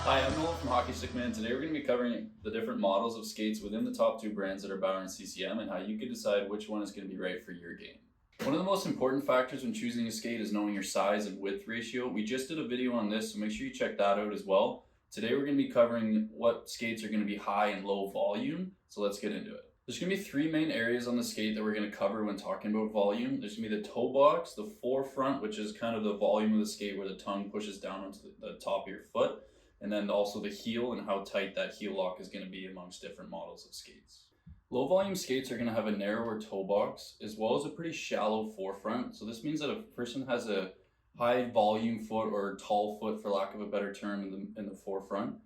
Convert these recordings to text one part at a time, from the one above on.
Hi, I'm Nolan from Hockey Stick Man. Today we're going to be covering the different models of skates within the top two brands that are Bauer and CCM and how you can decide which one is going to be right for your game. One of the most important factors when choosing a skate is knowing your size and width ratio. We just did a video on this, so make sure you check that out as well. Today we're going to be covering what skates are going to be high and low volume, so let's get into it. There's going to be three main areas on the skate that we're going to cover when talking about volume. There's going to be the toe box, the forefront, which is kind of the volume of the skate where the tongue pushes down onto the top of your foot, and then also the heel and how tight that heel lock is going to be amongst different models of skates. Low volume skates are going to have a narrower toe box as well as a pretty shallow forefront. So this means that if a person has a high volume foot or tall foot, for lack of a better term, in the forefront,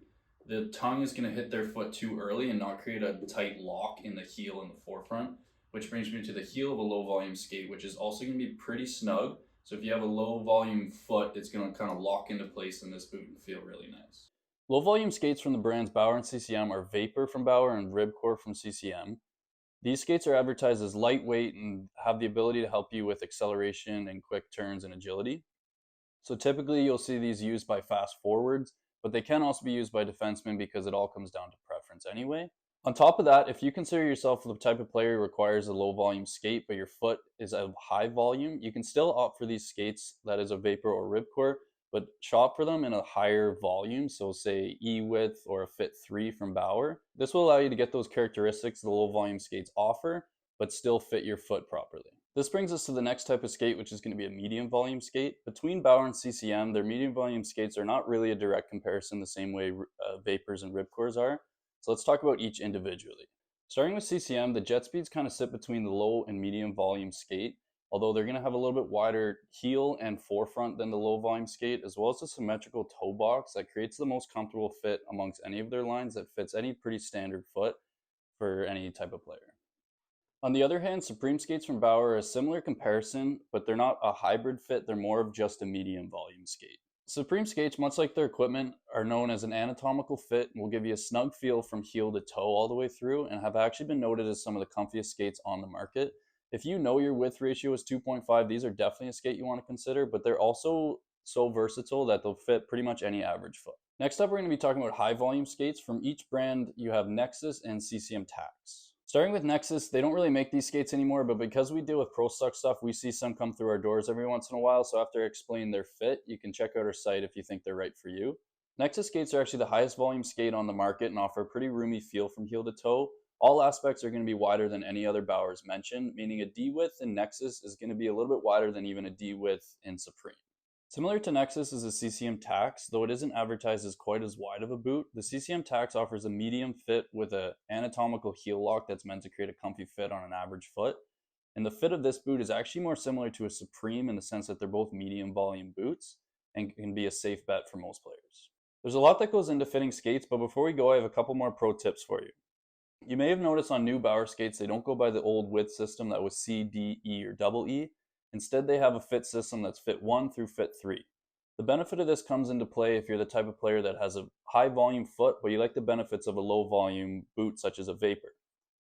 the tongue is going to hit their foot too early and not create a tight lock in the heel in the forefront, which brings me to the heel of a low volume skate, which is also going to be pretty snug. So if you have a low volume foot, it's going to kind of lock into place in this boot and feel really nice. Low volume skates from the brands Bauer and CCM are Vapor from Bauer and Ribcore from CCM. These skates are advertised as lightweight and have the ability to help you with acceleration and quick turns and agility. So typically you'll see these used by fast forwards, but they can also be used by defensemen because it all comes down to preference anyway. On top of that, if you consider yourself the type of player who requires a low volume skate, but your foot is of high volume, you can still opt for these skates, that is a Vapor or Ribcore, but shop for them in a higher volume, so say E-width or a Fit 3 from Bauer. This will allow you to get those characteristics the low volume skates offer, but still fit your foot properly. This brings us to the next type of skate, which is going to be a medium volume skate. Between Bauer and CCM, their medium volume skates are not really a direct comparison the same way Vapors and Ribcores are. So let's talk about each individually. Starting with CCM, the jet speeds kind of sit between the low and medium volume skate, although they're going to have a little bit wider heel and forefront than the low volume skate, as well as a symmetrical toe box that creates the most comfortable fit amongst any of their lines that fits any pretty standard foot for any type of player. On the other hand, Supreme skates from Bauer are a similar comparison, but they're not a hybrid fit, they're more of just a medium volume skate. Supreme skates, much like their equipment, are known as an anatomical fit and will give you a snug feel from heel to toe all the way through, and have actually been noted as some of the comfiest skates on the market. If you know your width ratio is 2.5, these are definitely a skate you want to consider, but they're also so versatile that they'll fit pretty much any average foot. Next up, we're going to be talking about high volume skates. From each brand, you have Nexus and CCM Tax. Starting with Nexus, they don't really make these skates anymore, but because we deal with Pro Stock stuff, we see some come through our doors every once in a while. So after I explain their fit, you can check out our site if you think they're right for you. Nexus skates are actually the highest volume skate on the market and offer a pretty roomy feel from heel to toe. All aspects are going to be wider than any other Bauers mentioned, meaning a D width in Nexus is going to be a little bit wider than even a D width in Supreme. Similar to Nexus is a CCM Tax, though it isn't advertised as quite as wide of a boot. The CCM Tax offers a medium fit with an anatomical heel lock that's meant to create a comfy fit on an average foot. And the fit of this boot is actually more similar to a Supreme in the sense that they're both medium volume boots and can be a safe bet for most players. There's a lot that goes into fitting skates, but before we go, I have a couple more pro tips for you. You may have noticed on new Bauer skates, they don't go by the old width system that was C, D, E, or double E. Instead, they have a fit system that's fit 1 through fit 3. The benefit of this comes into play if you're the type of player that has a high volume foot, but you like the benefits of a low volume boot such as a Vapor.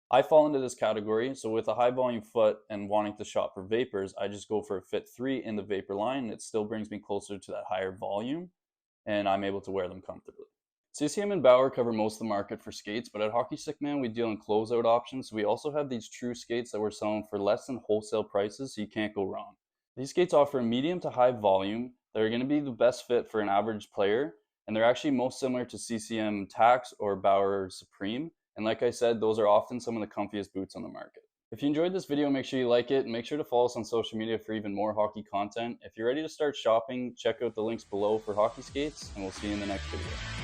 I fall into this category, so with a high volume foot and wanting to shop for Vapors, I just go for a fit 3 in the Vapor line, and it still brings me closer to that higher volume, and I'm able to wear them comfortably. CCM and Bauer cover most of the market for skates, but at Hockey Stick Man, we deal in closeout options. So we also have these true skates that we're selling for less than wholesale prices, so you can't go wrong. These skates offer a medium to high volume. They're going to be the best fit for an average player, and they're actually most similar to CCM Tax or Bauer Supreme. And like I said, those are often some of the comfiest boots on the market. If you enjoyed this video, make sure you like it, and make sure to follow us on social media for even more hockey content. If you're ready to start shopping, check out the links below for hockey skates, and we'll see you in the next video.